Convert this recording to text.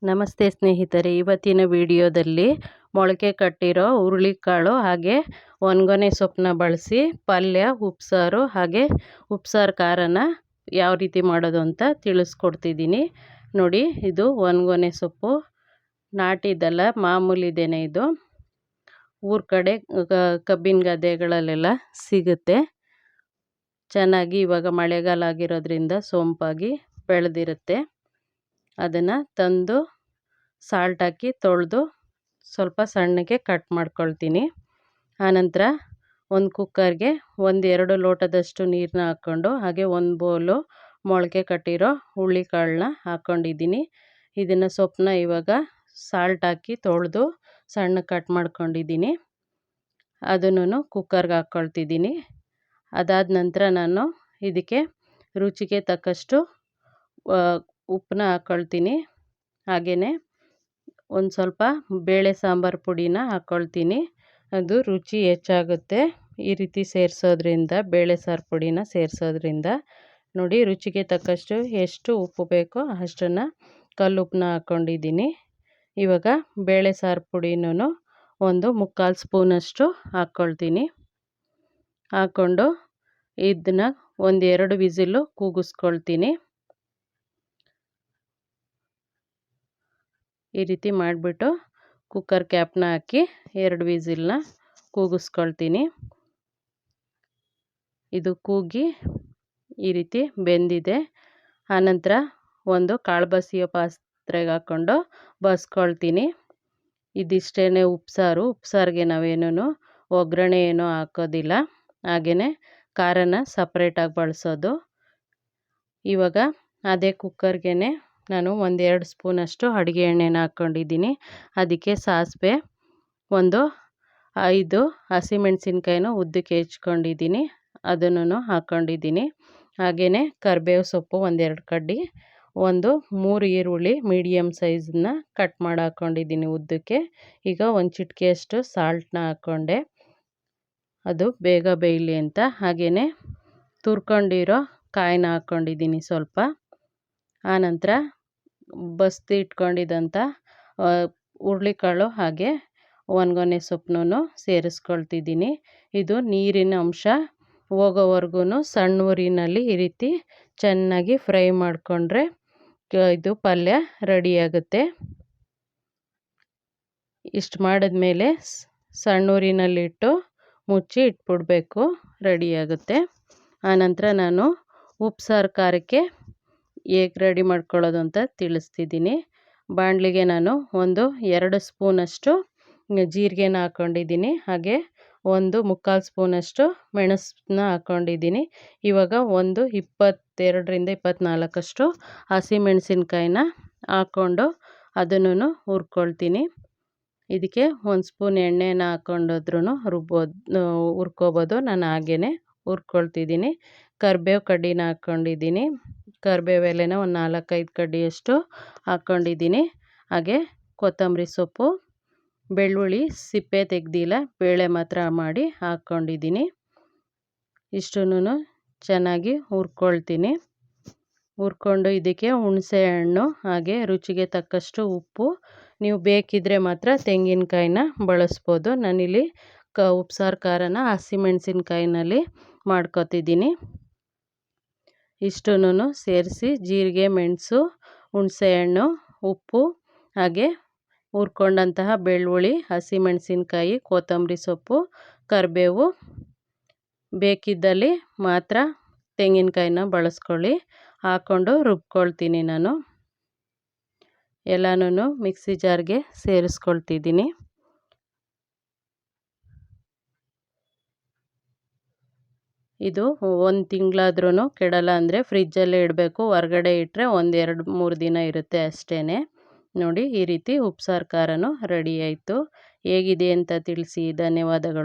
ನಮಸ್ತೆ ಸ್ನೇಹಿತರೆ, ಇವತ್ತಿನ ವಿಡಿಯೋದಲ್ಲಿ ಮೊಳಕೆ ಕಟ್ಟಿರೋ ಹುರುಳಿಕಾಳು ಹಾಗೆ ಒಣಗೊನೆ ಸೊಪ್ಪನ್ನ ಬಳಸಿ ಪಲ್ಯ, ಉಪ್ಸಾರು ಹಾಗೆ ಉಪ್ಸಾರು ಖಾರನ ಯಾವ ರೀತಿ ಮಾಡೋದು ಅಂತ ತಿಳಿಸ್ಕೊಡ್ತಿದ್ದೀನಿ. ನೋಡಿ, ಇದು ಒಣಗೊನೆ ಸೊಪ್ಪು ನಾಟಿದಲ್ಲ, ಮಾಮೂಲಿದೇನೆ. ಇದು ಊರ ಕಡೆ ಕಬ್ಬಿನ ಗದ್ದೆಗಳಲ್ಲೆಲ್ಲ ಸಿಗುತ್ತೆ. ಚೆನ್ನಾಗಿ ಇವಾಗ ಮಳೆಗಾಲ ಆಗಿರೋದ್ರಿಂದ ಸೊಂಪಾಗಿ ಬೆಳೆದಿರುತ್ತೆ. ಅದನ್ನು ತಂದು ಸಾಲ್ಟ್ ಹಾಕಿ ತೊಳೆದು ಸ್ವಲ್ಪ ಸಣ್ಣಗೆ ಕಟ್ ಮಾಡ್ಕೊಳ್ತೀನಿ. ಆನಂತರ ಒಂದು ಕುಕ್ಕರ್ಗೆ 1-2 ಲೋಟದಷ್ಟು ನೀರನ್ನ ಹಾಕ್ಕೊಂಡು ಹಾಗೆ 1 ಬೌಲು ಮೊಳಕೆ ಕಟ್ಟಿರೋ ಹುರುಳಿಕಾಳನ್ನ ಹಾಕ್ಕೊಂಡಿದ್ದೀನಿ. ಇದನ್ನು ಸೊಪ್ಪನ್ನ ಇವಾಗ ಸಾಲ್ಟ್ ಹಾಕಿ ತೊಳೆದು ಸಣ್ಣ ಕಟ್ ಮಾಡ್ಕೊಂಡಿದ್ದೀನಿ. ಅದನ್ನು ಕುಕ್ಕರ್ಗೆ ಹಾಕ್ಕೊಳ್ತಿದ್ದೀನಿ. ಅದಾದ ನಂತರ ನಾನು ಇದಕ್ಕೆ ರುಚಿಗೆ ತಕ್ಕಷ್ಟು ಉಪ್ಪನ್ನ ಹಾಕ್ಕೊಳ್ತೀನಿ. ಹಾಗೆಯೇ ಒಂದು ಸ್ವಲ್ಪ ಬೇಳೆ ಸಾಂಬಾರು ಪುಡಿನ ಹಾಕ್ಕೊಳ್ತೀನಿ. ಅದು ರುಚಿ ಹೆಚ್ಚಾಗುತ್ತೆ ಈ ರೀತಿ ಸೇರಿಸೋದ್ರಿಂದ, ಬೇಳೆ ಸಾರು ಪುಡಿನ ಸೇರಿಸೋದ್ರಿಂದ. ನೋಡಿ, ರುಚಿಗೆ ತಕ್ಕಷ್ಟು ಎಷ್ಟು ಉಪ್ಪು ಬೇಕೋ ಅಷ್ಟನ್ನು ಕಲ್ಲುಪ್ಪನ್ನ ಹಾಕ್ಕೊಂಡಿದ್ದೀನಿ. ಇವಾಗ ಬೇಳೆ ಸಾರು ಪುಡಿನೂ ಒಂದು 3/4 ಸ್ಪೂನಷ್ಟು ಹಾಕ್ಕೊಳ್ತೀನಿ. ಹಾಕ್ಕೊಂಡು ಇದನ್ನು 1-2 ವಿಸಿಲು ಕೂಗಿಸ್ಕೊಳ್ತೀನಿ. ಈ ರೀತಿ ಮಾಡಿಬಿಟ್ಟು ಕುಕ್ಕರ್ ಕ್ಯಾಪ್ನ ಹಾಕಿ 2 ವಿಸಿಲ್ನ ಕೂಗಿಸ್ಕೊಳ್ತೀನಿ. ಇದು ಕೂಗಿ ಈ ರೀತಿ ಬೆಂದಿದೆ. ಆನಂತರ ಒಂದು ಕಾಳು ಬಸಿಯೋ ಪಾತ್ರೆಗೆ ಹಾಕ್ಕೊಂಡು ಬಸ್ಕೊಳ್ತೀನಿ. ಇದಿಷ್ಟೇ ಉಪ್ಸಾರು. ಉಪ್ಸಾರಿಗೆ ನಾವೇನೂ ಒಗ್ಗರಣೆ ಏನೂ ಹಾಕೋದಿಲ್ಲ, ಹಾಗೆಯೇ ಖಾರನ ಸಪ್ರೇಟಾಗಿ ಬಳಸೋದು. ಇವಾಗ ಅದೇ ಕುಕ್ಕರ್ಗೆ ನಾನು 1-2 ಸ್ಪೂನಷ್ಟು ಅಡುಗೆ ಎಣ್ಣೆನ ಹಾಕ್ಕೊಂಡಿದ್ದೀನಿ. ಅದಕ್ಕೆ ಸಾಸಿವೆ, 5 ಹಸಿಮೆಣಸಿನ್ಕಾಯಿನ ಉದ್ದಕ್ಕೆ ಹೆಚ್ಕೊಂಡಿದ್ದೀನಿ, ಅದನ್ನು ಹಾಕ್ಕೊಂಡಿದ್ದೀನಿ. ಹಾಗೆಯೇ ಕರಿಬೇವು ಸೊಪ್ಪು 1-2 ಕಡ್ಡಿ, 3 ಈರುಳ್ಳಿ ಮೀಡಿಯಮ್ ಸೈಜನ್ನ ಕಟ್ ಮಾಡಿ ಹಾಕ್ಕೊಂಡಿದ್ದೀನಿ ಉದ್ದಕ್ಕೆ. ಈಗ ಒಂದು ಚಿಟಿಕೆಯಷ್ಟು ಸಾಲ್ಟನ್ನ ಹಾಕ್ಕೊಂಡೆ, ಅದು ಬೇಗ ಬೇಯಲಿ ಅಂತ. ಹಾಗೆಯೇ ತುರ್ಕೊಂಡಿರೋ ಕಾಯಿನ ಹಾಕ್ಕೊಂಡಿದ್ದೀನಿ ಸ್ವಲ್ಪ. ಆನಂತರ ಬಸ್ದು ಇಟ್ಕೊಂಡಿದ್ದಂಥ ಹುರುಳಿಕಾಳು ಹಾಗೆ ಒಣಗೊನೆ ಸೊಪ್ಪನ್ನು ಸೇರಿಸ್ಕೊಳ್ತಿದ್ದೀನಿ. ಇದು ನೀರಿನ ಅಂಶ ಹೋಗೋವರೆಗೂ ಸಣ್ಣ ಉರಿನಲ್ಲಿ ಈ ರೀತಿ ಚೆನ್ನಾಗಿ ಫ್ರೈ ಮಾಡಿಕೊಂಡ್ರೆ ಇದು ಪಲ್ಯ ರೆಡಿಯಾಗುತ್ತೆ. ಇಷ್ಟು ಮಾಡಿದ್ಮೇಲೆ ಸಣ್ಣ ಉರಿನಲ್ಲಿಟ್ಟು ಮುಚ್ಚಿ ಇಟ್ಬಿಡಬೇಕು, ರೆಡಿಯಾಗುತ್ತೆ. ಆನಂತರ ನಾನು ಉಪ್ಸಾರು ಖಾರಕ್ಕೆ ಹೇಗೆ ರೆಡಿ ಮಾಡ್ಕೊಳ್ಳೋದು ಅಂತ ತಿಳಿಸ್ತಿದ್ದೀನಿ. ಬಾಣಲಿಗೆ ನಾನು 2 ಸ್ಪೂನಷ್ಟು ಜೀರಿಗೆನ ಹಾಕ್ಕೊಂಡಿದ್ದೀನಿ. ಹಾಗೆ 1/4 ಸ್ಪೂನಷ್ಟು ಮೆಣಸನ್ನ ಹಾಕ್ಕೊಂಡಿದ್ದೀನಿ. ಇವಾಗ 22-24 ಹಸಿಮೆಣಸಿನ್ಕಾಯಿನ ಹಾಕ್ಕೊಂಡು ಅದನ್ನು ಹುರ್ಕೊಳ್ತೀನಿ. ಇದಕ್ಕೆ 1 ಸ್ಪೂನ್ ಎಣ್ಣೆನ ಹಾಕ್ಕೊಂಡಾದ್ರೂ ಹುರ್ಕೋಬೋದು. ನಾನು ಹಾಗೇ ಹುರ್ಕೊಳ್ತಿದ್ದೀನಿ. ಕರಿಬೇವು ಕಡ್ಡಿನ ಹಾಕ್ಕೊಂಡಿದ್ದೀನಿ. ಕರಿಬೇವು ಎಲೆನ 4-5 ಕಡ್ಡಿಯಷ್ಟು ಹಾಕ್ಕೊಂಡಿದ್ದೀನಿ. ಹಾಗೆ ಕೊತ್ತಂಬರಿ ಸೊಪ್ಪು, ಬೆಳ್ಳುಳ್ಳಿ ಸಿಪ್ಪೆ ತೆಗೆದಿಲ್ಲ, ಬೇಳೆ ಮಾತ್ರ ಮಾಡಿ ಹಾಕ್ಕೊಂಡಿದ್ದೀನಿ. ಇಷ್ಟನ್ನು ಚೆನ್ನಾಗಿ ಹುರ್ಕೊಳ್ತೀನಿ. ಹುರ್ಕೊಂಡು ಇದಕ್ಕೆ ಹುಣಸೆ ಹಣ್ಣು ಹಾಗೆ ರುಚಿಗೆ ತಕ್ಕಷ್ಟು ಉಪ್ಪು, ನೀವು ಬೇಕಿದ್ದರೆ ಮಾತ್ರ ತೆಂಗಿನಕಾಯಿನ ಬಳಸ್ಬೋದು. ನಾನಿಲ್ಲಿ ಉಪ್ಸಾರು ಖಾರನ ಹಸಿಮೆಣಸಿನ್ಕಾಯಿನಲ್ಲಿ ಮಾಡ್ಕೊತಿದ್ದೀನಿ. ಇಷ್ಟನ್ನು ಸೇರಿಸಿ ಜೀರಿಗೆ, ಮೆಣಸು, ಹುಣಸೆಹಣ್ಣು, ಉಪ್ಪು ಹಾಗೆ ಹುರ್ಕೊಂಡಂತಹ ಬೆಳ್ಳುಳ್ಳಿ, ಹಸಿಮೆಣಸಿನ್ಕಾಯಿ, ಕೊತ್ತಂಬರಿ ಸೊಪ್ಪು, ಕರಿಬೇವು, ಬೇಕಿದ್ದಲ್ಲಿ ಮಾತ್ರ ತೆಂಗಿನಕಾಯಿನ ಬಳಸ್ಕೊಳ್ಳಿ, ಹಾಕ್ಕೊಂಡು ರುಬ್ಕೊಳ್ತೀನಿ. ನಾನು ಎಲ್ಲನೂ ಮಿಕ್ಸಿ ಜಾರ್ಗೆ ಸೇರಿಸ್ಕೊಳ್ತಿದ್ದೀನಿ. ಇದು 1 ತಿಂಗಳಾದ್ರೂ ಕೆಡಲ್ಲ, ಅಂದರೆ ಫ್ರಿಜ್ಜಲ್ಲೇ ಇಡಬೇಕು. ಹೊರಗಡೆ ಇಟ್ಟರೆ 1-2-3 ದಿನ ಇರುತ್ತೆ ಅಷ್ಟೇ. ನೋಡಿ, ಈ ರೀತಿ ಉಪ್ಸಾರು ಖಾರನೂ ರೆಡಿ ಆಯಿತು. ಹೇಗಿದೆ ಅಂತ ತಿಳಿಸಿ. ಧನ್ಯವಾದಗಳು.